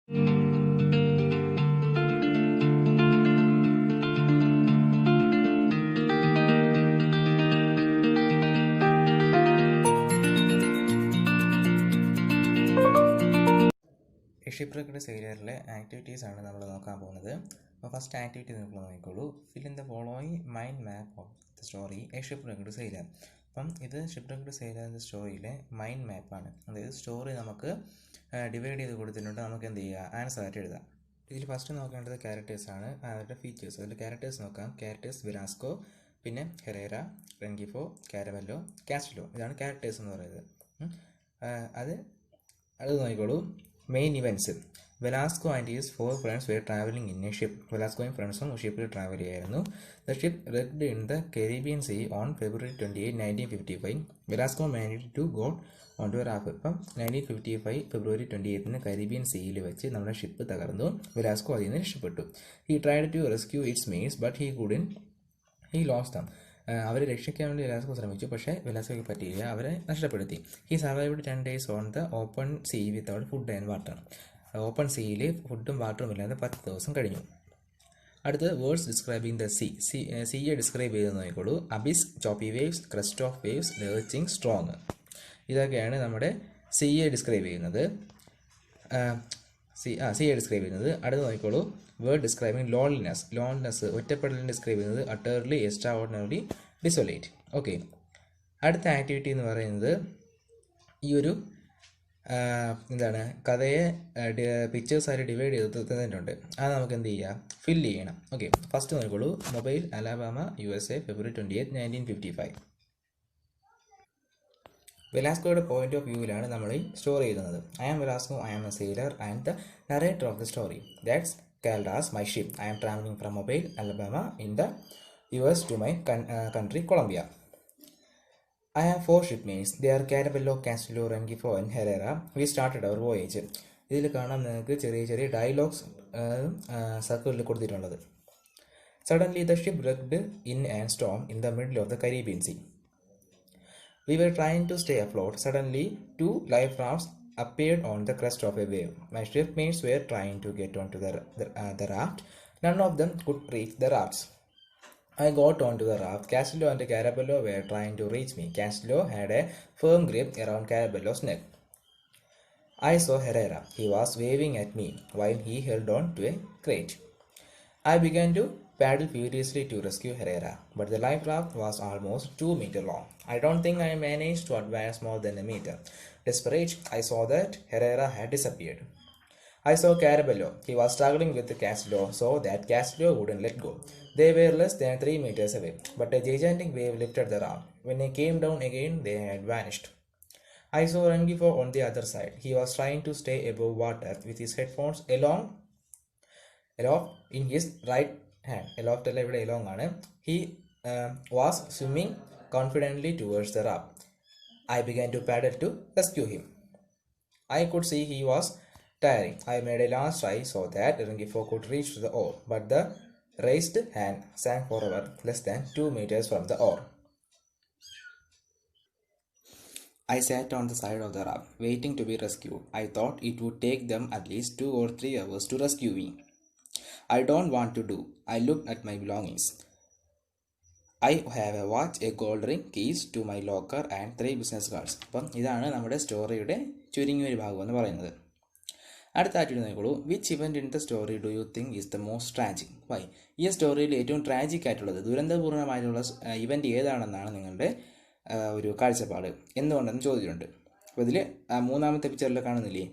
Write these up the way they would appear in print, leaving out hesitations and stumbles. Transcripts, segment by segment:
ഷിപ്പ്‌റെക്ക്ഡ് സെയിലറിലെ ആക്ടിവിറ്റീസാണ് നമ്മൾ നോക്കാൻ പോകുന്നത്. അപ്പോൾ ഫസ്റ്റ് ആക്ടിവിറ്റി നിങ്ങൾ നോക്കിക്കോളൂ. Fill in the following mind map of the story a shipwrecked sailor. അപ്പം ഇത് ഷിപ്പ്‌റെക്ക്ഡ് സെയിലർ എന്ന സ്റ്റോറിയിലെ മൈൻഡ് മാപ്പാണ്. അതായത് സ്റ്റോറി നമുക്ക് ഡിവൈഡ് ചെയ്ത് കൊടുത്തിട്ടുണ്ട്. നമുക്ക് എന്ത് ചെയ്യുക, ആൻസർ ആയിട്ട് എഴുതാം. ഇതിൽ ഫസ്റ്റ് നോക്കേണ്ടത് ക്യാരക്ടേഴ്സാണ്, അവരുടെ ഫീച്ചേഴ്സ്. അതിൽ ക്യാരക്ടേഴ്സ് നോക്കാം. ക്യാരക്ടേഴ്സ് വിലാസ്കോ, പിന്നെ ഹെറേറ, റെൻഗിഫോ, കാരവല്ലോ, കാസ്റ്റിലോ. ഇതാണ് ക്യാരക്ടേഴ്സ് എന്ന് പറയുന്നത്. അത് നോക്കിക്കോളൂ. Main events: Velasco and his 4 friends were traveling in a ship. വെലാസ്കോയും ഫ്രണ്ട്സും ഷിപ്പിൽ ട്രാവൽ ചെയ്യായിരുന്നു. The ship wrecked in the Caribbean Sea on February 28, 1955. Velasco managed to go on to a raft. ഇപ്പം 1955 ഫെബ്രുവരി 28 കരീബിയൻ സീയിൽ വെച്ച് നമ്മുടെ ഷിപ്പ് തകർന്നു. Velasco അതിൽ നിന്ന് രക്ഷപ്പെട്ടു. He tried to rescue its mates but he lost them. അവരെ രക്ഷിക്കാൻ വേണ്ടി വെലാസ്കോ ശ്രമിച്ചു, പക്ഷേ വെലാസ്കോയ്ക്ക് പറ്റിയില്ല, അവരെ നഷ്ടപ്പെടുത്തി. He survived 10 days on the open sea without food and water. Open സീയിൽ ഫുഡും വാട്ടറും ഇല്ലാതെ 10 ദിവസം കഴിഞ്ഞു. അടുത്തത് വേർഡ്സ് ഡിസ്ക്രൈബിങ് ദ സീയെ ഡിസ്ക്രൈബ് ചെയ്ത് നോക്കിക്കോളൂ. Abyss, choppy waves, crest of waves, lurching, strong. ഇതൊക്കെയാണ് നമ്മുടെ സീയെ ഡിസ്ക്രൈബ് ചെയ്യുന്നത്. സീയെ ഡിസ്ക്രൈബ് ചെയ്യുന്നത്. അടുത്ത് നോക്കിക്കോളൂ. വേർഡ് ഡിസ്ക്രൈബിങ് ലോൺലിനെസ് ഒറ്റപ്പെടലിനെ ഡിസ്ക്രൈബ് ചെയ്യുന്നത് അട്ടർലി, എക്സ്ട്രാ ഓർഡിനറി, ഡിസൊലേറ്റ്. ഓക്കെ, അടുത്ത ആക്ടിവിറ്റി എന്ന് പറയുന്നത് ഈ ഒരു കഥയെ പിക്ചേഴ്സായിട്ട് ഡിവൈഡ് ചെയ്ത് തന്നിട്ടുണ്ട്. അത് നമുക്ക് എന്ത് ചെയ്യാം, ഫില്ല് ചെയ്യണം. ഓക്കെ, ഫസ്റ്റ് നോക്കിക്കോളൂ. Mobile, Alabama, USA, February 28, 1955. വെലാസ്കോയുടെ പോയിന്റ് ഓഫ് വ്യൂവിലാണ് നമ്മൾ ഈ സ്റ്റോറി എഴുതുന്നത്. I am Velasco, I am a sailor and the narrator of the story. That's called as my ship. I am traveling from Mobile, Alabama in the US to my country, Colombia. I have 4 shipmates. They are Carabello, Castillo, Rengifo and Herrera. We started our voyage. ഇതിൽ കാണാം നിങ്ങൾക്ക് ചെറിയ ചെറിയ dialogues സർക്കിളിൽ കൊടുത്തിട്ടുള്ളത്. Suddenly the ship wrecked in a storm in the middle of the Caribbean Sea. We were trying to stay afloat. Suddenly 2 life rafts appeared on the crest of a wave. My shipmates were trying to get onto the raft. None of them could reach the rafts. I got onto the raft. Castillo and Carabello were trying to reach me. Castillo had a firm grip around Carabello's neck. I saw Herrera. He was waving at me while he held on to a crate. I began to paddle furiously to rescue Herrera, but the life raft was almost 2 meters long. I don't think I managed to advance more than a meter. Desperate, I saw that Herrera had disappeared. I saw Carabello. He was struggling with Castillo so that Castillo wouldn't let go. They were less than 3 meters away, but a gigantic wave lifted the raft. When I came down again, they had vanished. I saw Rengifo on the other side. He was trying to stay above water with his headphones aloft in his right hand. He was swimming confidently towards the raft. I began to paddle to rescue him. I could see he was tiring. I made a last try so that Rengifo could reach to the oar, but the raised hand sank forever, less than 2 meters from the oar. I sat on the side of the raft, waiting to be rescued. I thought it would take them at least 2 or 3 hours to rescue me. I don't want to do. I looked at my belongings. I have a watch, a gold ring, keys to my locker and 3 business cards. അപ്പം ഇതാണ് നമ്മുടെ സ്റ്റോറിയുടെ ചുരുങ്ങിയൊരു ഭാഗം എന്ന് പറയുന്നത്. അടുത്തായിട്ട് നോക്കിക്കോളൂ. Which event in the story do you think is the most tragic? Why? ഈ സ്റ്റോറിയിൽ ഏറ്റവും ട്രാജിക് ആയിട്ടുള്ളത്, ദുരന്തപൂർണ്ണമായിട്ടുള്ള ഇവൻറ്റ് ഏതാണെന്നാണ് നിങ്ങളുടെ ഒരു കാഴ്ചപ്പാട്, എന്തുകൊണ്ടെന്ന് ചോദിച്ചിട്ടുണ്ട്. അപ്പോൾ ഇതിൽ മൂന്നാമത്തെ പിക്ചറിൽ കാണുന്നില്ലേ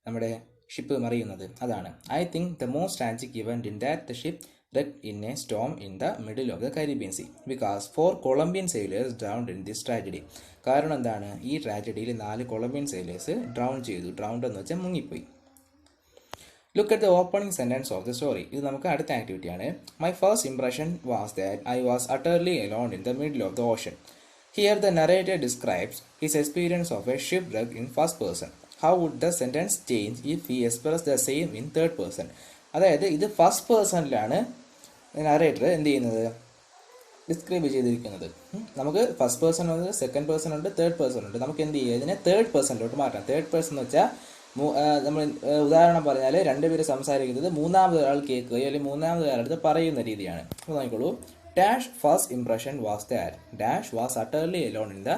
നമ്മുടെ ഷിപ്പ് മറിയുന്നത്, അതാണ്. I think the most tragic event in that the ship wrecked in a storm in the middle of the Caribbean Sea because 4 Colombian sailors drowned in this tragedy. കാരണം എന്താണ്, ഈ ട്രാജഡിയിൽ 4 കൊളംബിയൻ സെയിലേഴ്സ് ഡ്രൗൺ ചെയ്തു. Drowned എന്ന് വെച്ചാൽ മുങ്ങിപ്പോയി. Look at the opening sentence of the story. ഇത് നമുക്ക് അടുത്ത ആക്ടിവിറ്റിയാണ്. My first impression was that I was utterly alone in the middle of the ocean. Here the narrator describes his experience of a ship wrecked in first person. How would the sentence change if he expressed the same in third person? അതായത് ഇത് first പേഴ്സണിലാണ് narrator എന്ത് ചെയ്യുന്നത്, describe ചെയ്തിരിക്കുന്നത്. നമുക്ക് first person ഉണ്ട്, second person ഉണ്ട്, third person ഉണ്ട്. നമുക്ക് എന്ത് ചെയ്യുക, ഇതിനെ തേർഡ് പേഴ്സണിലോട്ട് മാറ്റാം. തേർഡ് പേഴ്സൺ എന്ന് വെച്ചാൽ നമ്മൾ ഉദാഹരണം പറഞ്ഞാൽ രണ്ടുപേര് സംസാരിക്കുന്നത് മൂന്നാമത് ഒരാൾ കേൾക്കുകയോ അല്ലെങ്കിൽ മൂന്നാമത് ഒരാളടുത്ത് പറയുന്ന രീതിയാണ്. അപ്പോൾ നോക്കിക്കോളൂ. Dash first impression was that dash was utterly Elon in the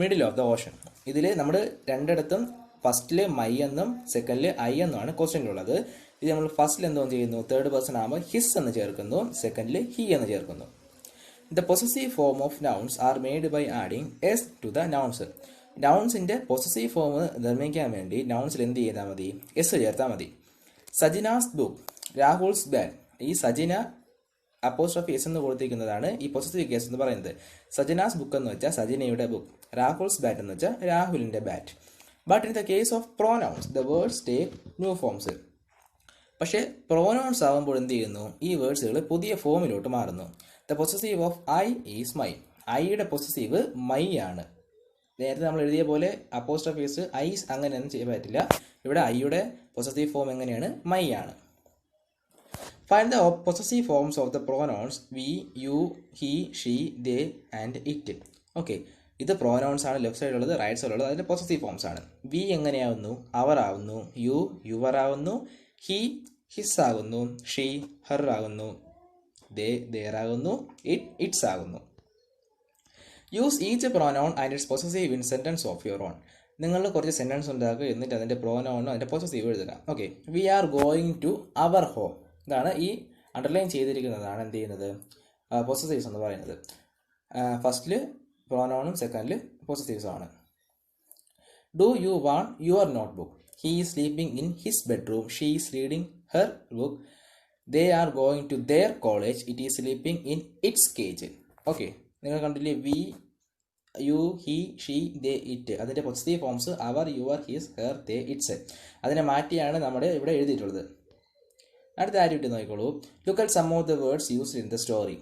middle of the Ocean. ഇതിൽ നമ്മൾ രണ്ടിടത്തും ഫസ്റ്റിൽ മൈ എന്നും സെക്കൻഡിൽ ഐ എന്നുമാണ് ക്വസ്റ്റ്യനിലുള്ളത്. ഇത് നമ്മൾ ഫസ്റ്റിൽ എന്തോ ചെയ്യുന്നു, തേർഡ് പേഴ്സൺ ആകുമ്പോൾ ഹിസ് എന്ന് ചേർക്കുന്നു, സെക്കൻഡിൽ ഹി എന്ന് ചേർക്കുന്നു. The possessive form of nouns are made by adding s to the nouns. നൗൺസിൻ്റെ പൊസസീവ് ഫോം നിർമ്മിക്കാൻ വേണ്ടി നൗൺസിൽ എന്ത് ചെയ്താൽ മതി, എസ് ചേർത്താൽ മതി. Sajina's book, Rahul's bag. ഈ സജിന അപ്പോസ്ട്രോഫി എസ് എന്ന് കൊടുത്തിരിക്കുന്നതാണ് ഈ പൊസസീവ് കേസ് എന്ന് പറയുന്നത്. സജനാസ് ബുക്ക് എന്ന് വെച്ചാൽ സജിനയുടെ ബുക്ക്, രാഹുൽസ് ബാറ്റ് എന്ന് വെച്ചാൽ രാഹുലിൻ്റെ bat. But in the case of pronouns the words take new forms. പക്ഷേ പ്രോനൗൺസ് ആകുമ്പോൾ എന്ത് ചെയ്യുന്നു, ഈ വേർഡ്സുകൾ പുതിയ ഫോമിലോട്ട് മാറുന്നു. The possessive of I is my. ഐയുടെ പൊസസീവ് മൈ ആണ്. നേരത്തെ നമ്മൾ എഴുതിയ പോലെ അപ്പോസ്ട്രോഫീസ് ഐസ് അങ്ങനെയൊന്നും ചെയ്യാൻ പറ്റില്ല. ഇവിടെ ഐയുടെ പൊസസീവ് ഫോം എങ്ങനെയാണ്, മൈ ആണ്. Find the possessive forms of the pronouns we, you, he, she, they and it. Okay, ഇത് പ്രോനൗൺസ് ആണ് ലെഫ്റ്റ് സൈഡിലുള്ളത്, റൈറ്റ് സൈഡിലുള്ളത്. അതിൻ്റെ പൊസസീവ് ഫോംസ് ആണ്. വി എങ്ങനെയാവുന്നു, അവർ ആവുന്നു, യു യുവർ ആവുന്നു, ഹി ഹിസ് ആകുന്നു, ഷീ ഹർ ആകുന്നു, ദേ ദേർ ആകുന്നു, ഇറ്റ് ഇറ്റ്സ് ആകുന്നു. Use each pronoun and it's possessive in sentence of your own. നിങ്ങൾ കുറച്ച് സെൻറ്റൻസ് ഉണ്ടാക്കുക, എന്നിട്ട് അതിൻ്റെ പ്രോനൗണും അതിൻ്റെ പൊസസീവ് എഴുതുക. Okay, we are going to our home. ഇതാണ് ഈ അണ്ടർലൈൻ ചെയ്തിരിക്കുന്നതാണ് എന്ത് ചെയ്യുന്നത്, പൊസസീവ്സ് എന്ന് പറയുന്നത്. ഫസ്റ്റിൽ പ്രോനൗണും സെക്കൻഡിൽ പൊസസീവ്സും ആണ്. Do you want your notebook. He is sleeping in his bedroom, she is reading her book. They are going to their college, it is sleeping in its cage. Okay, നിങ്ങൾ കണ്ടില്ലേ, we you he she they it. അതിൻ്റെ possessive forms our your his her they its. അതിനെ മാറ്റിയാണ് നമ്മുടെ ഇവിടെ എഴുതിയിട്ടുള്ളത്. അടുത്ത activity നോക്കിക്കോളൂ. Look at some of the words used in the story.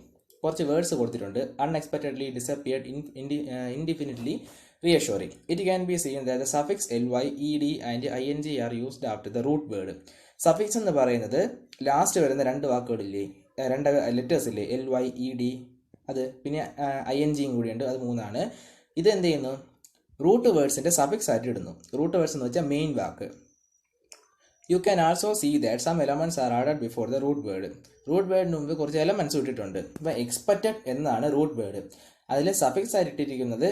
കുറച്ച് വേർഡ്സ് കൊടുത്തിട്ടുണ്ട്. Unexpectedly, disappeared, indefinitely, reassuring. It can be seen that the suffix ly, ed and ing are used after the root word. Suffix എന്ന് പറയുന്നത് last വരുന്ന രണ്ട് വാക്കുകളില്ലേ, രണ്ട് letters ഇല്ലേ, ly, ed, അത് പിന്നെ ing കൂടിയുണ്ട്, അത് മൂന്നാണ്. ഇത് എന്ത് ചെയ്യുന്നു, റൂട്ട് വേർഡ്സിൻ്റെ സഫിക്സ് ആയിട്ട് ഇടുന്നു. റൂട്ട് വേർഡ്സ് എന്ന് വെച്ചാൽ main walk. You can also see that some elements are added before the root word. Root വേർഡിന് മുമ്പ് കുറച്ച് എലമെൻറ്റ്സ് ഇട്ടിട്ടുണ്ട്. ഇപ്പോൾ എക്സ്പെക്റ്റഡ് എന്നാണ് റൂട്ട് വേർഡ്. അതിൽ സഫിക്സ് ആയിട്ട് ഇട്ടിരിക്കുന്നത്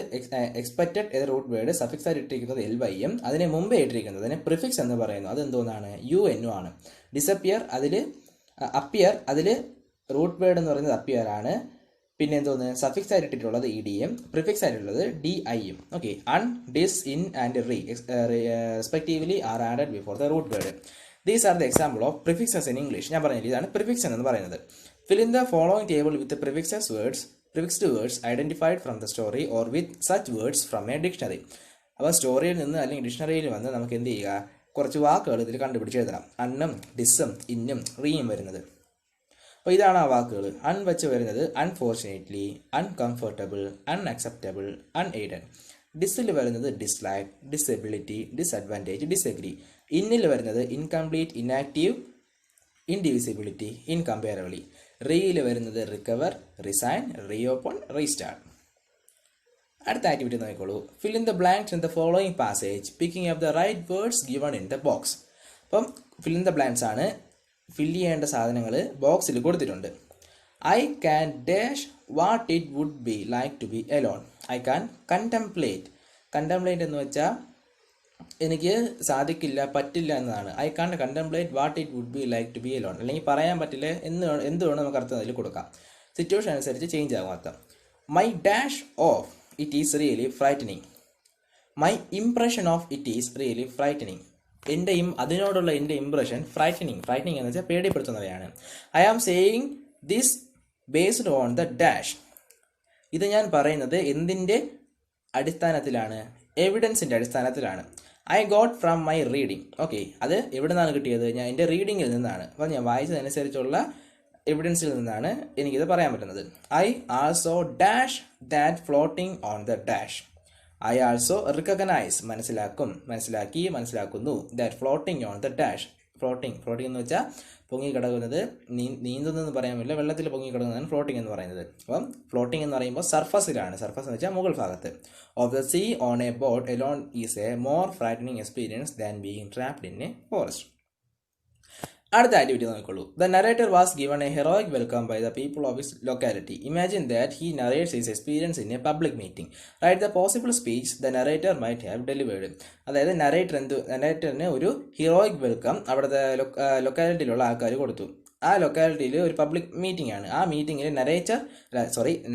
എക്സ്പെക്റ്റഡ് എന്ന റൂട്ട് വേർഡ് സഫിക്സ് ആയിട്ട് ഇട്ടിരിക്കുന്നത് ly-യും അതിനെ മുമ്പേ ഇട്ടിരിക്കുന്നത് അതിനെ പ്രിഫിക്സ് എന്ന് പറയുന്നു. അതെന്തോന്നാണ്, yu-n ആണ്. ഡിസപ്പിയർ അതിൽ അപ്പിയർ, അതിൽ റൂട്ട് വേർഡ് എന്ന് പറയുന്നത് അപ്പിയർ ആണ്. പിന്നെ എന്തോന്ന്, സഫിക്സ് ആയിട്ട് ഇട്ടിട്ടുള്ളത് ed-യും പ്രിഫിക്സ് ആയിട്ടുള്ളത് di-യും. Okay, un, dis, in and re respectively are added before the root word. These are the example of prefixes in English. ഞാൻ പറഞ്ഞില്ല, ഇതാണ് പ്രിഫിക്സ് എന്ന് പറയുന്നത്. Fill in the following table with prefixed words identified from the story or with such words from a dictionary. അപ്പോൾ സ്റ്റോറിയിൽ നിന്ന് അല്ലെങ്കിൽ ഡിക്ഷണറിയിൽ വന്ന് നമുക്ക് എന്ത് ചെയ്യുക, കുറച്ച് വാക്കുകൾ ഇതിൽ കണ്ടുപിടിച്ച് എഴുതണം. അണ്ണും ഡിസ്സും ഇന്നും റീയും വരുന്നത്. അപ്പോൾ ഇതാണ് ആ വാക്കുകൾ. അൺ വെച്ച് വരുന്നത് അൺഫോർച്ചുനേറ്റ്ലി, അൺകംഫർട്ടബിൾ, അൺഅക്സെപ്റ്റബിൾ, അൺഎയ്ഡഡ്. ഡിസ്സിൽ വരുന്നത് ഡിസ്ലൈക്ക്, ഡിസബിലിറ്റി, ഡിസഡ്വാൻറ്റേജ്, ഡിസഗ്രി. ഇന്നിൽ വരുന്നത് ഇൻകംപ്ലീറ്റ്, ഇനാക്റ്റീവ്, ഇൻഡിവിസിബിലിറ്റി, ഇൻകമ്പയറബിളി. റീയിൽ വരുന്നത് റിക്കവർ, റിസൈൻ, റീഓപ്പൺ, റീസ്റ്റാർട്ട്. അടുത്ത ആക്ടിവിറ്റി നോക്കിക്കോളൂ. Fill in the blanks in the following passage picking up the right words given in the box. അപ്പം fill in the blanks ആണ്. Fill ചെയ്യേണ്ട സാധനങ്ങൾ ബോക്സിൽ കൊടുത്തിട്ടുണ്ട്. I can dash what it would be like to be alone. I can contemplate. Contemplate എന്ന് വെച്ചാൽ എനിക്ക് സാധിക്കില്ല, പറ്റില്ല എന്നതാണ്. I can't contemplate what it would be like to be alone. അല്ലെങ്കിൽ പറയാൻ പറ്റില്ല എന്ത് വേണം നമുക്ക് അർത്ഥം അതിൽ കൊടുക്കാം. സിറ്റുവേഷൻ അനുസരിച്ച് ചേഞ്ച് ആകും അർത്ഥം. My dash of it is really frightening. My impression of it is really frightening. അതിനോടുള്ള എൻ്റെ ഇംപ്രഷൻ ഫ്രൈറ്റനിങ് എന്ന് വെച്ചാൽ പേടിപ്പെടുത്തുന്നവയാണ്. I am saying this based on the dash. ഇത് ഞാൻ പറയുന്നത് എന്തിൻ്റെ അടിസ്ഥാനത്തിലാണ്, എവിഡൻസിൻ്റെ അടിസ്ഥാനത്തിലാണ്. I got from my reading. Okay, അത് എവിടെ നിന്നാണ് കിട്ടിയത്, ഞാൻ എൻ്റെ റീഡിങ്ങിൽ നിന്നാണ്. അപ്പോൾ ഞാൻ വായിച്ചതനുസരിച്ചുള്ള എവിഡൻസിൽ നിന്നാണ് എനിക്കിത് പറയാൻ പറ്റുന്നത്. I also dash that floating on the dash. I also recognise മനസ്സിലാക്കുന്നു that floating on the dash floating എന്ന് വെച്ചാൽ പൊങ്ങിക്കിടക്കുന്നത്, നീന്തുന്നതെന്ന് പറയാൻ പറ്റില്ല, വെള്ളത്തിൽ പൊങ്ങിക്കിടക്കുന്നതാണ് ഫ്ലോട്ടിംഗ് എന്ന് പറയുന്നത്. അപ്പം ഫ്ലോട്ടിംഗ് എന്ന് പറയുമ്പോൾ സർഫസിലാണ്. സർഫസ് എന്ന് വെച്ചാൽ മുകൾ ഭാഗത്ത്. Of the sea on a boat alone is a more frightening experience than being trapped in a forest. അടുത്ത ആക്ടിവിറ്റി നോക്കിക്കോളൂ. The narrator was given a heroic welcome by the people of his locality. Imagine that he narrates his experience in a public meeting. Write the possible speech the narrator might have delivered. അതായത് നറേറ്ററിന് ഒരു heroic welcome അവിടുത്തെ ലൊക്കാലിറ്റിയിലുള്ള ആൾക്കാർ കൊടുത്തു. ആ ലൊക്കാലിറ്റിയിൽ ഒരു public meeting ആണ്. ആ മീറ്റിങ്ങിൽ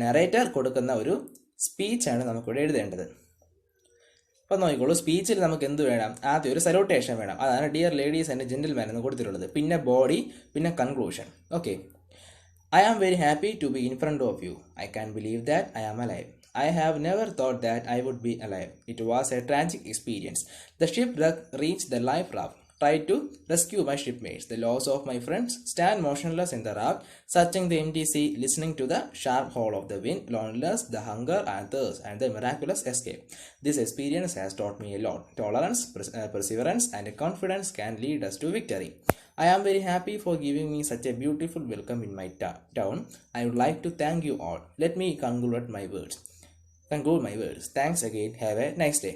നറേറ്റർ കൊടുക്കുന്ന ഒരു സ്പീച്ചാണ് നമുക്കിവിടെ എഴുതേണ്ടത്. അപ്പോൾ നോക്കിക്കോളൂ, സ്പീച്ചിൽ നമുക്ക് എന്ത് വേണം? ആദ്യം ഒരു സല്യൂട്ടേഷൻ വേണം. അതാണ് ഡിയർ ലേഡീസ് ആൻഡ് ജെന്റിൽമാൻ എന്ന് കൊടുത്തിട്ടുള്ളത്. പിന്നെ ബോഡി, പിന്നെ conclusion. Okay. I am very happy to be in front of you. I can't believe that I am alive. I have never thought that I would be alive. It was a tragic experience. The shipwreck reached the life raft. Tried to rescue my shipmates. The loss of my friends. Stand motionless in the raft, searching the empty sea, listening to the sharp howl of the wind. Loneliness, the hunger and thirst, and the miraculous escape. This experience has taught me a lot. Tolerance, perseverance, and confidence can lead us to victory. I am very happy for giving me such a beautiful welcome in my town. I would like to thank you all. Let me conclude my words. Thanks again. Have a nice day.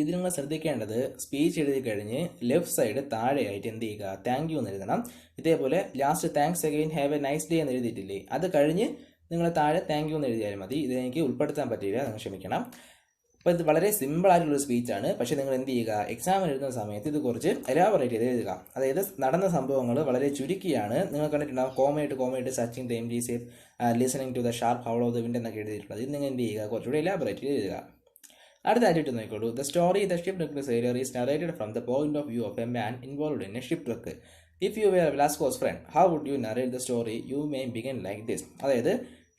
ഇത് നിങ്ങൾ ശ്രദ്ധിക്കേണ്ടത്, speech എഴുതി കഴിഞ്ഞ് left side താഴെയായിട്ട് എന്ത് ചെയ്യുക? Thank you എന്ന് എഴുതണം. ഇതേപോലെ last thanks again have A nice day എന്ന് എഴുതിയിട്ടില്ലേ, അത് കഴിഞ്ഞ് നിങ്ങൾ താഴെ താങ്ക് യു എന്ന് എഴുതിയാലും മതി. ഇത് എനിക്ക് ഉൾപ്പെടുത്താൻ പറ്റിയില്ല, നിങ്ങൾ ക്ഷമിക്കണം. അപ്പോൾ ഇത് വളരെ സിമ്പിൾ ആയിട്ടുള്ള സ്പീച്ചാണ്. പക്ഷേ നിങ്ങൾ എന്ത് ചെയ്യുക? എക്സാം എഴുതുന്ന സമയത്ത് ഇത് കുറച്ച് എലാബറേറ്റ് ചെയ്ത് എഴുതുക. അതായത് നടന്ന സംഭവങ്ങൾ വളരെ ചുരുക്കിയാണ്. നിങ്ങൾ കണ്ടിട്ടുണ്ടാകും കോമയിട്ട് സച്ചിങ് the empty safe, listening to the sharp howl of the wind എന്നൊക്കെ എഴുതിയിട്ടുള്ളത്. ഇത് നിങ്ങൾ എന്ത് ചെയ്യുക? കുറച്ചുകൂടി എലാബറേറ്റ് ചെയ്ത് എഴുതുക. അടുത്ത ആയിട്ട് നോക്കിക്കോളൂ. The story the shipwrecked sailor is narrated from the point of view of a man involved in a shipwreck. If you were Velasco's friend, how would you narrate the story? You may begin like this. അതായത്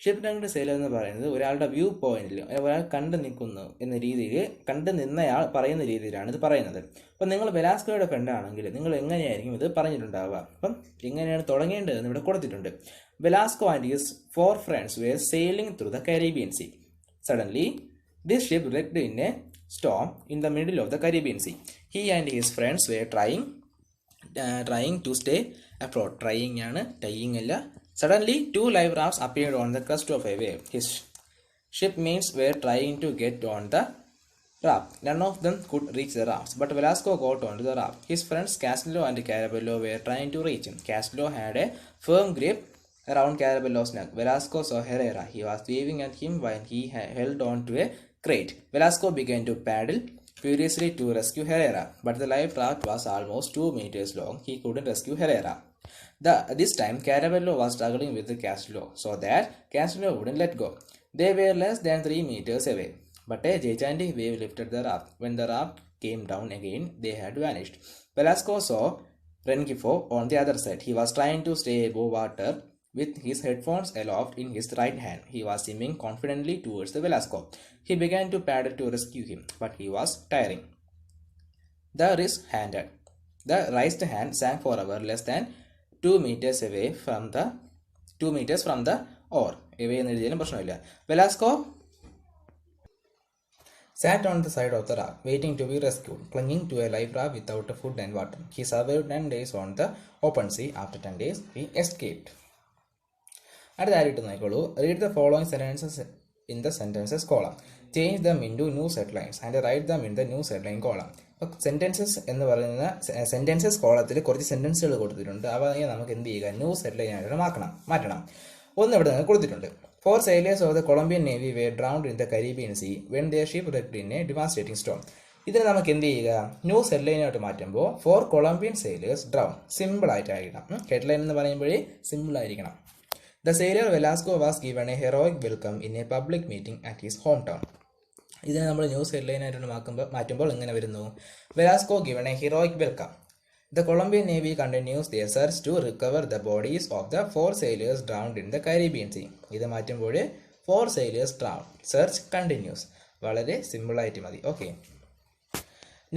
shipwrecked sailor എന്ന് പറയുന്നത് ഒരാളുടെ view പോയിന്റിൽ, ഒരാൾ കണ്ടു നിൽക്കുന്നു എന്ന രീതിയിൽ, കണ്ടു നിന്നയാൾ പറയുന്ന രീതിയിലാണ് ഇത് പറയുന്നത്. അപ്പം നിങ്ങൾ വെലാസ്കോയുടെ ഫ്രണ്ട് ആണെങ്കിൽ നിങ്ങൾ എങ്ങനെയായിരിക്കും ഇത് പറഞ്ഞിട്ടുണ്ടാവുക? അപ്പം എങ്ങനെയാണ് തുടങ്ങേണ്ടതെന്ന് ഇവിടെ കൊടുത്തിട്ടുണ്ട്. Velasco and his 4 friends were sailing through the Caribbean Sea. Suddenly, this ship wrecked in a storm in the middle of the Caribbean Sea. He and his friends were trying to stay afloat. Trying ആണ്, tying അല്ല. Suddenly, 2 life rafts appeared on the crest of a wave. His shipmates were trying to get on the raft. None of them could reach the rafts, but Velasco got onto the raft. His friends Castello and Carabello were trying to reach him. Castello had a firm grip around Carabello's neck. Velasco saw Herrera. He was waving at him while he held on to a crate. Velasco began to paddle furiously to rescue Herrera, but the life raft was almost 2 meters long. He couldn't rescue Herrera. This time, Carabello was struggling with Castello, so that Castello wouldn't let go. They were less than 3 meters away, but a gigantic wave lifted the raft. When the raft came down again, they had vanished. Velasco saw Rengifo on the other side. He was trying to stay above water with his headphones aloft in his right hand. He was swimming confidently towards the Velasco. He began to paddle to rescue him, but he was tiring. The raised hand sank forever less than 2 meters from the oar. Away എന്ന് എഴുതിയാലും പ്രശ്നമില്ല. Velasco sat on the side of the raft, waiting to be rescued, clinging to a life raft without food and water. He survived 10 days on the open sea. After 10 days, he escaped. അടുത്തായിട്ട് നോക്കിക്കോളൂ. Read the following sentences in the sentences column. Change them into news headlines and write them in the news headline column. അപ്പോൾ sentences എന്ന് പറയുന്ന sentences കോളത്തിൽ കുറച്ച് സെൻറ്റൻസുകൾ കൊടുത്തിട്ടുണ്ട്. അവ നമുക്ക് എന്ത് ചെയ്യുക? ന്യൂസ് ഹെഡ്ലൈൻ ആയിട്ട് മാറ്റണം. ഒന്ന് ഇവിടെ നിന്ന് കൊടുത്തിട്ടുണ്ട്. 4 sailors of the Colombian Navy were drowned in the Caribbean Sea when their ship wrecked in a devastating storm. ഇതിന് നമുക്ക് എന്ത് ചെയ്യുക? ന്യൂസ് ഹെഡ്ലൈനായിട്ട് മാറ്റുമ്പോൾ 4 Colombian sailors drowned. സിമ്പിൾ ആയിട്ടായിരിക്കണം. ഹെഡ്ലൈൻ എന്ന് പറയുമ്പോഴേ സിമ്പിൾ ആയിരിക്കണം. The sailor Velasco was given a heroic welcome in a public meeting at his hometown. ഇതിനെ നമ്മൾ ന്യൂസ് ഹെഡ്ലൈനായിട്ട് മാറ്റുമ്പോൾ എങ്ങനെ വരുന്നു? Velasco given a heroic welcome. The Colombian Navy continues their search to recover the bodies of the 4 sailors drowned in the Caribbean Sea. ഇത് മാറ്റുമ്പോൾ 4 sailors drowned. Search continues. വളരെ സിമ്പിളായിട്ട് മതി. Okay.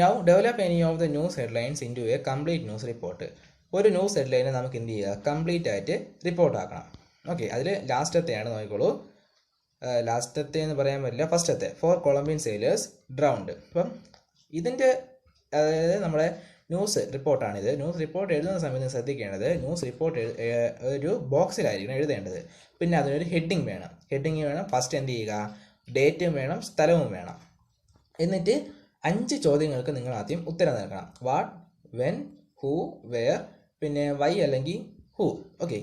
Now develop any of the news headlines into a complete news report. ഒരു news ഹെഡ്ലൈനെ നമുക്ക് എന്ത് ചെയ്യുക? Complete ആയിട്ട് റിപ്പോർട്ട് ആക്കണം. ഓക്കെ. അതിൽ ലാസ്റ്റത്തെയാണ് നോക്കിക്കോളൂ. ലാസ്റ്റത്തെ എന്ന് പറയാൻ പറ്റില്ല, ഫസ്റ്റത്തെ 4 Colombian sailors drowned. അപ്പം ഇതിൻ്റെ അതായത് നമ്മുടെ ന്യൂസ് റിപ്പോർട്ടാണിത്. ന്യൂസ് റിപ്പോർട്ട് എഴുതുന്ന സമയത്ത് ശ്രദ്ധിക്കേണ്ടത് ന്യൂസ് റിപ്പോർട്ട് ഒരു ബോക്സിലായിരിക്കണം എഴുതേണ്ടത്. പിന്നെ അതിനൊരു ഹെഡിങ് വേണം. ഫസ്റ്റ് എന്ത് ചെയ്യുക, ഡേറ്റും വേണം, സ്ഥലവും വേണം. എന്നിട്ട് 5 ചോദ്യങ്ങൾക്ക് നിങ്ങൾ ആദ്യം ഉത്തരം നൽകണം. വാട്ട്, വെൻ, ഹൂ, വെയർ, പിന്നെ വൈ അല്ലെങ്കിൽ ഹൂ. ഓക്കെ,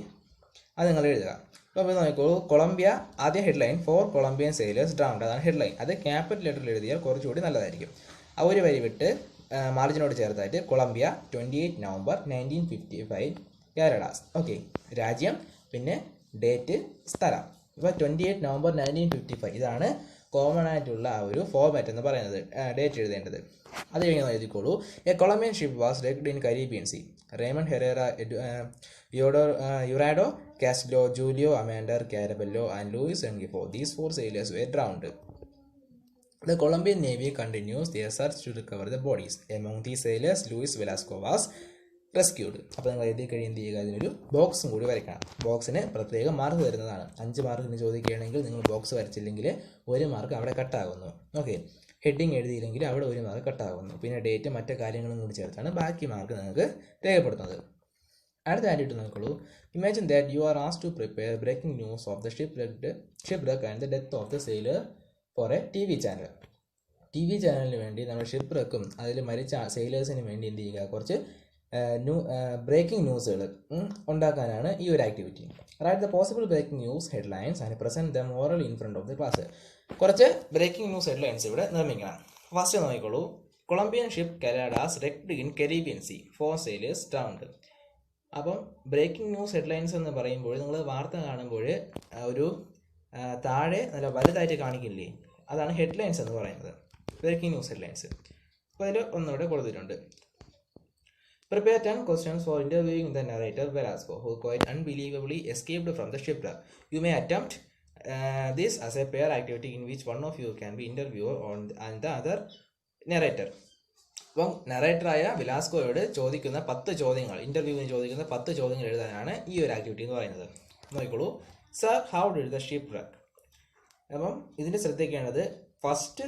അത് നിങ്ങൾ എഴുതുക. അപ്പോൾ നോക്കിക്കോളൂ, കൊളംബിയ ആദ്യ ഹെഡ്ലൈൻ 4 കൊളംബിയൻ സെയിലേഴ്സ് ഡ്രൗണ്ട്, അതാണ് ഹെഡ്ലൈൻ. അത് ക്യാപിറ്റൽ ലെറ്ററിൽ എഴുതിയാൽ കുറച്ചുകൂടി നല്ലതായിരിക്കും. ആ ഒരു വരി വിട്ട് മാർജിനോട് ചേർത്തായിട്ട് കൊളംബിയ 28 നവംബർ 1955 കാനഡാസ്. ഓക്കെ, രാജ്യം, പിന്നെ ഡേറ്റ്, സ്ഥലം. ഇപ്പോൾ 28 നവംബർ 1955 ഇതാണ് കോമൺ ആയിട്ടുള്ള ആ ഒരു ഫോർമാറ്റ് എന്ന് പറയുന്നത്, ഡേറ്റ് എഴുതേണ്ടത്. അത് കഴിഞ്ഞ് എഴുതിക്കോളൂ. A Colombian ship was wrecked in Caribbean Sea. Raymond Herrera, Eduardo Castillo, Julio Amador Caraballo and Luis Rengifo. These 4 sailors were drowned. The Colombian Navy continues their search to recover the bodies. Among these sailors, Luis Velasco was rescued. അപ്പോൾ നിങ്ങൾ എഴുതി കഴിയുന്ന ചെയ്യുക, അതിനൊരു ബോക്സും കൂടി വരയ്ക്കണം. ബോക്സിന് പ്രത്യേകം മാർക്ക് തരുന്നതാണ്. 5 മാർക്കിന് ചോദിക്കുകയാണെങ്കിൽ നിങ്ങൾ ബോക്സ് വരച്ചില്ലെങ്കിൽ 1 മാർക്ക് അവിടെ കട്ടാകുന്നു. ഓക്കെ, ഹെഡിങ് എഴുതിയില്ലെങ്കിൽ അവിടെ 1 മാർക്ക് കട്ടാകുന്നു. പിന്നെ ഡേറ്റ് മറ്റു കാര്യങ്ങളും കൂടി ചേർത്താണ് ബാക്കി മാർക്ക് നിങ്ങൾക്ക് രേഖപ്പെടുത്തുന്നത്. അടുത്ത ആയിട്ട് നോക്കുള്ളൂ. Imagine that you are asked to prepare breaking news of the shipwreck and the death of the sailor for a TV channel. TV ചാനലിന് വേണ്ടി നമ്മൾ ഷിപ്പ്‌റെക്കും അതിൽ മരിച്ച സെയിലേഴ്സിന് വേണ്ടി എന്ത് ചെയ്യുക, കുറച്ച് ബ്രേക്കിംഗ് ന്യൂസുകൾ ഉണ്ടാക്കാനാണ് ഈ ഒരു activity. Write the possible breaking news headlines and present them oral in front of the class. കുറച്ച് ബ്രേക്കിംഗ് ന്യൂസ് ഹെഡ്ലൈൻസ് ഇവിടെ നിർമ്മിക്കണം. ഫസ്റ്റ് നോക്കിക്കോളൂ. Colombian ship Caldas wrecked in Caribbean Sea, 4 sailors drowned. അപ്പം ബ്രേക്കിംഗ് ന്യൂസ് ഹെഡ്ലൈൻസ് എന്ന് പറയുമ്പോൾ നിങ്ങൾ വാർത്ത കാണുമ്പോൾ ഒരു താഴെ നല്ല വലുതായിട്ട് കാണിക്കില്ലേ, അതാണ് ഹെഡ്ലൈൻസ് എന്ന് പറയുന്നത്, ബ്രേക്കിംഗ് ന്യൂസ് ഹെഡ്ലൈൻസ്. അപ്പോൾ അതിൽ ഒന്നുകൂടെ കൊടുത്തിട്ടുണ്ട്. Prepare 10 questions for interviewing the narrator Velasco, who quite unbelievably escaped from the shipwreck. You may attempt this as a pair activity in which one of you can be interviewer and the other narrator. അപ്പം നറേറ്ററായ വിലാസ്കോയോട് ചോദിക്കുന്ന 10 ചോദ്യങ്ങൾ, ഇൻ്റർവ്യൂവിന് ചോദിക്കുന്ന 10 ചോദ്യങ്ങൾ എഴുതാനാണ് ഈ ഒരു activity എന്ന് പറയുന്നത്. നോക്കിക്കോളൂ. Sir, how did the shipwreck. അപ്പം ഇതിൻ്റെ ശ്രദ്ധിക്കേണ്ടത് ഫസ്റ്റ്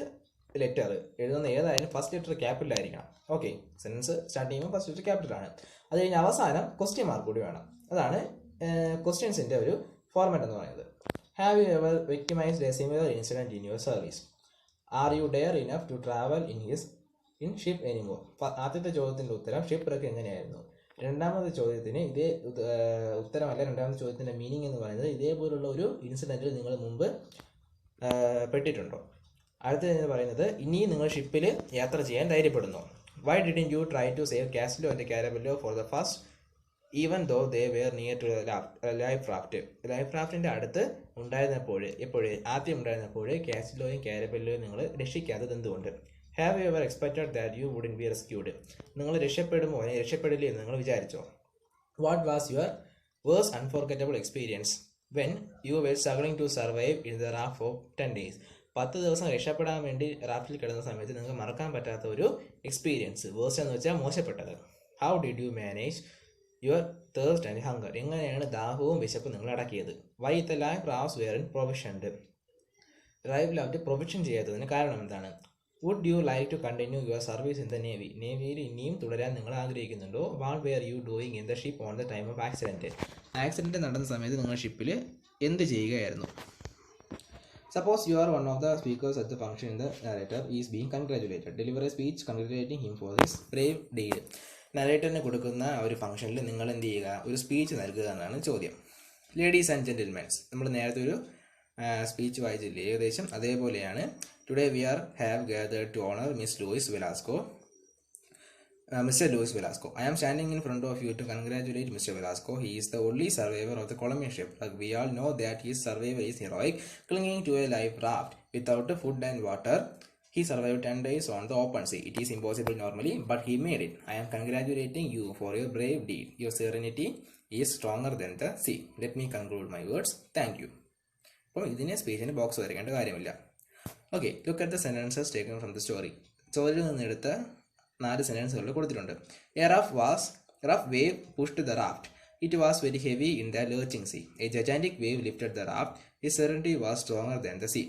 ലെറ്റർ എഴുതുന്ന ഏതായാലും ഫസ്റ്റ് ലെറ്റർ ക്യാപിറ്റൽ ആയിരിക്കണം. ഓക്കെ, സെൻറ്റൻസ് സ്റ്റാർട്ട് ചെയ്യുമ്പോൾ ഫസ്റ്റ് ലെറ്റർ ക്യാപിറ്റലാണ്. അത് കഴിഞ്ഞ് അവസാനം ക്വസ്റ്റ്യൻ മാർക്ക് കൂടി വേണം. അതാണ് ക്വസ്റ്റ്യൻസിൻ്റെ ഒരു ഫോർമാറ്റ് എന്ന് പറയുന്നത്. Have you ever victimised a similar incident in your service. Are you dare enough to travel in ship anymore. ആദ്യത്തെ ചോദ്യത്തിൻ്റെ ഉത്തരം ഷിപ്പ്‌റെക്ക് എങ്ങനെയായിരുന്നു. രണ്ടാമത്തെ ചോദ്യത്തിന് ഇതേ ഉത്തരമല്ല, രണ്ടാമത്തെ ചോദ്യത്തിൻ്റെ മീനിങ് എന്ന് പറയുന്നത് ഇതേപോലുള്ള ഒരു ഇൻസിഡൻറ്റിൽ നിങ്ങൾ മുമ്പ് പെട്ടിട്ടുണ്ടോ. അടുത്തതെന്ന് പറയുന്നത് ഇനിയും നിങ്ങൾ ഷിപ്പിൽ യാത്ര ചെയ്യാൻ ധൈര്യപ്പെടുന്നു. Why didn't you try to save Castillo and Caraballo for the first even though they were near to life raft. Life റാഫ്റ്റിൻ്റെ അടുത്ത് ആദ്യം ഉണ്ടായിരുന്നപ്പോൾ കാസ്റ്റിലോയും കാരബെല്ലോയും നിങ്ങൾ രക്ഷിക്കാത്തത് എന്തുകൊണ്ട്. Have you ever expected that you wouldn't be rescued. നിങ്ങൾ രക്ഷപ്പെടുമോ രക്ഷപ്പെടില്ലേ എന്ന് നിങ്ങൾ വിചാരിച്ചോ. What was your worst unforgettable experience when you were struggling to survive in the raft for 10 days. 10 ദിവസം രക്ഷപ്പെടാൻ വേണ്ടി റാഫ്റ്റിൽ കിടന്ന സമയത്ത് നിങ്ങൾക്ക് മറക്കാൻ പറ്റാത്ത ഒരു എക്സ്പീരിയൻസ്. വേഴ്സ്റ്റ് എന്ന് വെച്ചാൽ മോശപ്പെട്ടത്. How did you manage your thirst and hunger. എങ്ങനെയാണ് ദാഹവും വിശപ്പും നിങ്ങൾ അടക്കിയത്. Why the life rafts were provisioned. Life provision ചെയ്യാത്തതിന് കാരണം എന്താണ്. Would you like to continue your service in the navy. നേവിയിൽ ഇനിയും തുടരാൻ നിങ്ങൾ ആഗ്രഹിക്കുന്നുണ്ടോ. What were you doing in the ship on the time of accident. Accident നടന്ന സമയത്ത് നിങ്ങൾ ഷിപ്പിൽ എന്ത് ചെയ്യുകയായിരുന്നു. Suppose you are one of the speakers at the function in the narrator is being congratulated. Deliver a speech congratulating him for his brave deed. നറേറ്ററിന് കൊടുക്കുന്ന ഒരു ഫംഗ്ഷനിൽ നിങ്ങൾ എന്ത് ചെയ്യുക, ഒരു സ്പീച്ച് നൽകുക എന്നാണ് ചോദ്യം. ലേഡീസ് ആൻഡ് ജെന്റിൽമെൻസ്, നമ്മൾ നേരത്തെ ഒരു സ്പീച്ച് വായിച്ചില്ലേ, ഏകദേശം അതേപോലെയാണ്. Today we have gathered to honour Mr. Luis Velasco. I am standing in front of you to congratulate Mr. Velasco. He is the only survivor of the Colombian shipwreck. We all know that his survival is heroic, clinging to a life raft without food and water. He survived 10 days on the open sea. It is impossible normally, but he made it. I am congratulating you for your brave deed. Your serenity is stronger than the sea. Let me conclude my words. Thank you. അപ്പോൾ ഇതിനെ സ്പീച്ചിന് box വരയ്ക്കേണ്ട കാര്യമില്ല. Okay, look at the sentences taken from the story. സ്റ്റോറിയിൽ നിന്നെടുത്ത 4 സെൻറ്റൻസുകളിൽ കൊടുത്തിട്ടുണ്ട്. A rough wave pushed the raft. It was very heavy in the lurching sea. A gigantic wave lifted the raft. His serenity was stronger than the sea.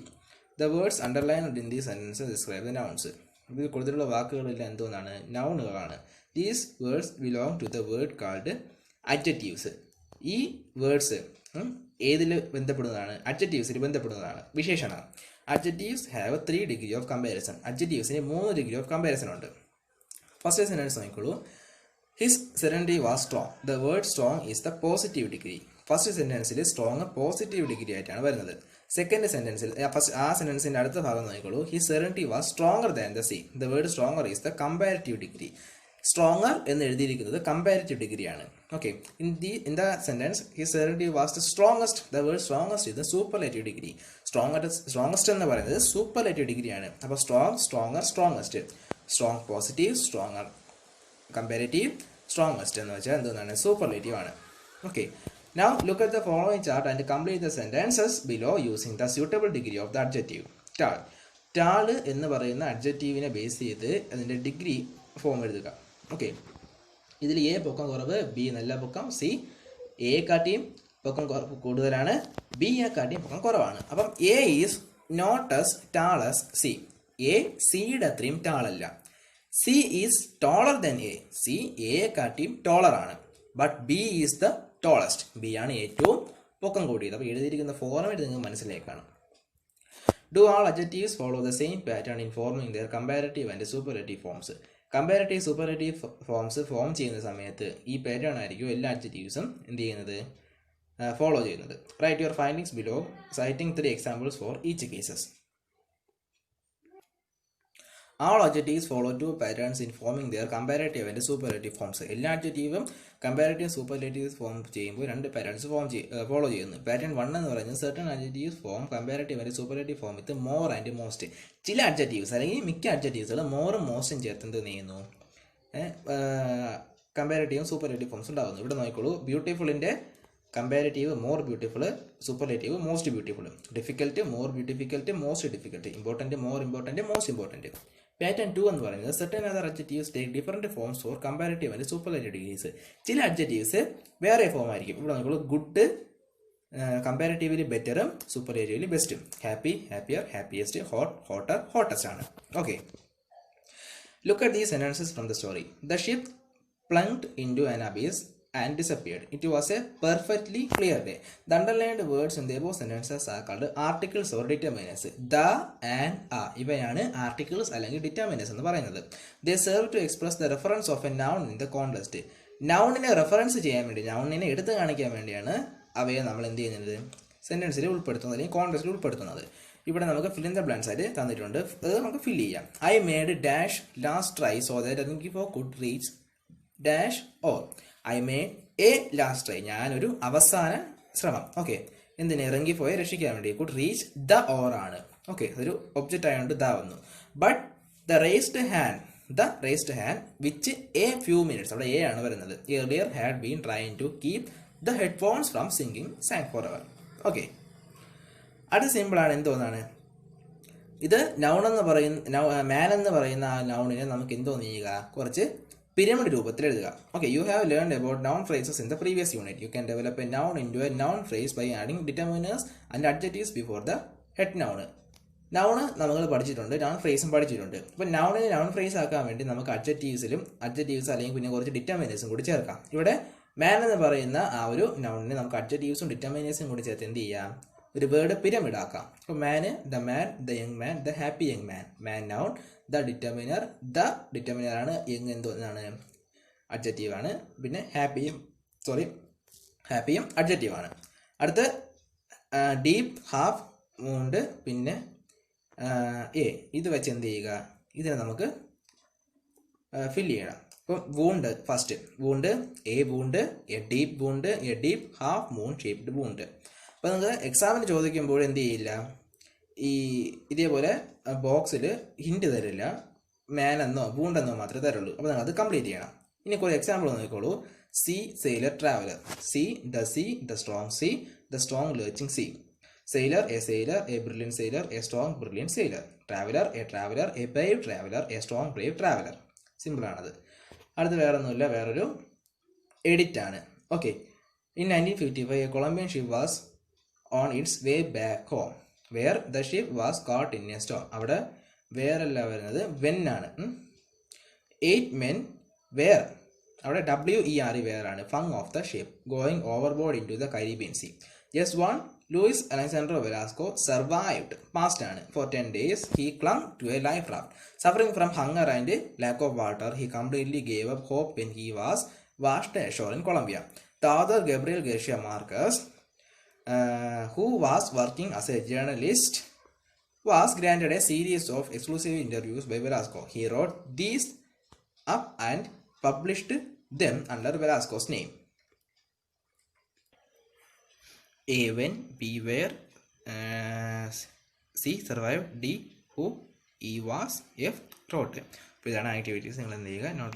The words underlined in these sentences describe the nouns. ഇതിൽ കൊടുത്തിട്ടുള്ള വാക്കുകളെല്ലാം എന്തോന്നാണ്, നൗണുകളാണ്. These words belong to the word called adjectives. ഈ words ഏതിൽ ബന്ധപ്പെടുന്നതാണ്? അഡ്ജക്റ്റീവ്സിൽ ബന്ധപ്പെടുന്നതാണ്, വിശേഷണമാണ്. Adjectives have 3 degree of comparison. അഡ്ജക്റ്റീവ്സിന് 3 ഡിഗ്രി ഓഫ് കമ്പാരിസൺ ഉണ്ട്. ഫസ്റ്റ് സെന്റൻസ് നോക്കിക്കോളൂ. His serenity was strong. The word strong is the positive degree. First സെന്റൻസിൽ സ്ട്രോങ് പോസിറ്റീവ് ഡിഗ്രി ആയിട്ടാണ് വരുന്നത്. സെക്കൻഡ് സെന്റൻസിൽ ആ സെന്റൻസിന്റെ അടുത്ത ഭാഗം നോക്കിക്കോളൂ. His serenity was stronger than the sea. The word stronger is the comparative degree. Stronger എന്ന് എഴുതിയിരിക്കുന്നത് കമ്പാരിറ്റീവ് ഡിഗ്രിയാണ്. Okay, in the sentence his serenity was the strongest. The word strongest ഇത് സൂപ്പർലേറ്റീവ് ഡിഗ്രി. സ്ട്രോങ്ങസ്റ്റ് എന്ന് പറയുന്നത് superlative ഡിഗ്രിയാണ്. അപ്പോൾ strong, stronger, strongest. Strong positive, stronger comparative, strongest എന്ന് വെച്ചാൽ എന്താണ്? സൂപ്പർലേറ്റീവ് ആണ്. Okay, now look at the following chart and complete the sentences below using the suitable degree of the adjective. Tall എന്ന് പറയുന്ന അഡ്ജക്റ്റീവിനെ ബേസ് ചെയ്ത് അതിൻ്റെ ഡിഗ്രി ഫോം എഴുതുക. Okay, ഇതിൽ എ പൊക്കം കുറവ്, ബി നല്ല പൊക്കം, സി എ കാട്ടിയും പൊക്കം കൂടുതലാണ്, ബി എ കാട്ടിയും പൊക്കം കുറവാണ്. അപ്പം A is not as tall as C. A സിയുടെ അത്രയും ടാളല്ല. C is taller than A. C A കാട്ടിയും ടോളറാണ്. But B is the tallest. B ആണ് ഏറ്റവും പൊക്കം കൂടിയത്. അപ്പോൾ എഴുതിയിരിക്കുന്ന ഫോർമാറ്റ് നിങ്ങൾക്ക് മനസ്സിലാക്കണം. Do all adjectives follow the same pattern in forming their comparative and superlative forms. Comparative superlative forms form ചെയ്യുന്ന സമയത്ത് ഈ പാറ്റേൺ ആയിരിക്കും എല്ലാ അഡ്ജക്റ്റീവ്സും എന്ത് ചെയ്യുന്നത്? ഫോളോ ചെയ്യുന്നത്. Write your findings below citing 3 examples for each cases. All adjectives follow 2 patterns in forming their comparative and superlative forms. എല്ലാ അഡ്ജക്റ്റീവും comparative superlative form ചെയ്യുമ്പോൾ 2 പാറ്റേൺസ് ഫോളോ ചെയ്യുന്നു. പാറ്റേൺ 1 എന്ന് പറയുന്നത് certain adjectives form comparative and superlative form with more and most. ചില adjectives അല്ലെങ്കിൽ മിക്ക അഡ്ജക്റ്റീവ്സുകൾ മോറും മോസ്റ്റും ചേർത്ത് എന്ത് ചെയ്യുന്നു? കമ്പാരറ്റീവും സൂപ്പർലേറ്റീവ് ഫോംസ് ഉണ്ടാകുന്നു. ഇവിടെ നോക്കിക്കോളൂ. ബ്യൂട്ടിഫുള്ളിൻ്റെ comparative more beautiful, superlative most beautiful. Difficult more difficult, most difficult. Important more important, most important. Pattern 2 എന്ന് പറയുന്നത് certain other adjectives take different forms for comparative and superlative degrees. ചില അഡ്ജക്റ്റീവ്സ് വേറെ form ആയിരിക്കും. ഇവിടെ നോക്കുള്ളൂ. ഗുഡ് കമ്പാരറ്റീവ്ലി ബെറ്ററും superlatively ബെസ്റ്റും. Happy happier, happiest, hot hotter, hottest ആണ്. Okay, look at these sentences from the story. The ship plunged into an abyss and disappeared. It was a perfectly clear day. The underlined words in the above sentences are called articles or determinants. The and a ഇവയാണ് articles അല്ലെങ്കിൽ determinants എന്ന് പറയുന്നത്. They serve to express the reference of a noun in the context. നൗണിനെ reference ചെയ്യാൻ വേണ്ടി, നൗണിനെ എടുത്തു കാണിക്കാൻ വേണ്ടിയാണ് അവയെ നമ്മൾ എന്ത് ചെയ്യുന്നത്? സെന്റൻസിൽ ഉൾപ്പെടുത്തുന്നത് അല്ലെങ്കിൽ കോണ്ടെക്സ്റ്റിൽ ഉൾപ്പെടുത്തുന്നത്. ഇവിടെ നമുക്ക് ഫിൽ ഇൻ ദ ബ്ലാങ്ക്സ് ആയിട്ട് തന്നിട്ടുണ്ട്. അത് നമുക്ക് ഫിൽ ചെയ്യാം. I made dash last try so that Rinkifo could reach dash or. I made A last try. ഞാനൊരു അവസാന ശ്രമം. ഓക്കെ, എന്തിന്? Rinkifo രക്ഷിക്കാൻ വേണ്ടി. കുഡ് റീച്ച് ദ ഓർ ആണ്. ഓക്കെ, അതൊരു ഒബ്ജക്റ്റ് ആയതുകൊണ്ട് ദ വന്നു. But the raised hand which A few minutes, അവിടെ എ ആണ് വരുന്നത്. earlier had been trying to keep the headphones from sang forever. Okay, അത് സിമ്പിളാണ്. എന്തോന്നാണ് ഇത്? നൗൺ എന്ന് പറയുന്ന മാൻ എന്ന് പറയുന്ന ആ നൗണിനെ നമുക്ക് എന്തോന്ന് ചെയ്യുക? കുറച്ച് പിരമിഡ് രൂപത്തിൽ എഴുതുക. Okay, you have learned about noun phrases in the previous unit. You can develop a noun into a noun phrase by adding determiners and adjectives before the head noun. Noun നമ്മൾ പഠിച്ചിട്ടുണ്ട്, noun ഫ്രേസും പഠിച്ചിട്ടുണ്ട്. അപ്പോൾ നൗണിനെ noun phrase ആക്കാൻ വേണ്ടി നമുക്ക് adjectives അല്ലെങ്കിൽ പിന്നെ കുറച്ച് ഡിറ്റർമിനേഴ്സും കൂടി ചേർക്കാം. ഇവിടെ മാൻ എന്ന് പറയുന്ന ആ ഒരു നൗണിനെ നമുക്ക് അഡ്ജക്റ്റീവ്സും ഡിറ്റർമിനേഴ്സും കൂടി ചേർത്ത് എന്ത് ചെയ്യാം? ഒരു വേർഡ് പിരമിഡ് ആക്കാം. അപ്പോൾ man, the man, the young man, the happy young man. Man noun, the determiner ആണ്, യങ് എന്താണ്? അഡ്ജക്റ്റീവ് ആണ്. പിന്നെ ഹാപ്പിയും അഡ്ജക്റ്റീവ് ആണ്. അടുത്ത് ഡീപ്പ്, ഹാഫ്, മൂണ്ട്, പിന്നെ എ. ഇത് വെച്ച് എന്ത് ചെയ്യുക? ഇതിനെ നമുക്ക് ഫില്ല് ചെയ്യണം. അപ്പം wound first. Wound, a wound, a deep, half moon shaped wound. അപ്പോൾ നിങ്ങൾക്ക് എക്സാമിന് ചോദിക്കുമ്പോൾ എന്ത് ചെയ്യില്ല? ഇതേപോലെ ബോക്സിൽ ഹിൻറ്റ് തരില്ല. മാനെന്നോ വൂണ്ടെന്നോ മാത്രമേ തരുള്ളൂ. അപ്പോൾ നിങ്ങൾ അത് കംപ്ലീറ്റ് ചെയ്യണം. ഇനി കുറേ എക്സാമ്പിൾ നോക്കിക്കോളൂ. Sea sailor traveller. Sea, the strong lurching sea. Sailor, a brilliant sailor, a strong brilliant sailor. Traveler, a brave traveler, a strong brave traveler. Simple ആണത്. അടുത്ത് വേറെ ഒന്നുമില്ല, വേറൊരു എഡിറ്റ് ആണ്. Okay, in 1955 a Colombian ship was on its way back home where the ship was caught in a storm. അവിടെ വേറെല്ലാം വരുന്നത് when ആണ്. 8 men where അവിടെ WERE where ആണ് flung off the ship going overboard into the Caribbean Sea. Just one, Luis Alexandro Velasco survived past ആണ് for 10 days. He clung to a life raft. Suffering from hunger and lack of water, he completely gave up hope when he was washed ashore in Colombia. The author Gabriel Garcia Marquez, who was working as a journalist, was granted a series of exclusive interviews by Velasco. He wrote these up and published them under Velasco's name. A when, B where, C survived, D who, E was, F wrote. അപ്പോൾ ഇതാണ് activities. നിങ്ങൾ എന്ത് ചെയ്യുക, not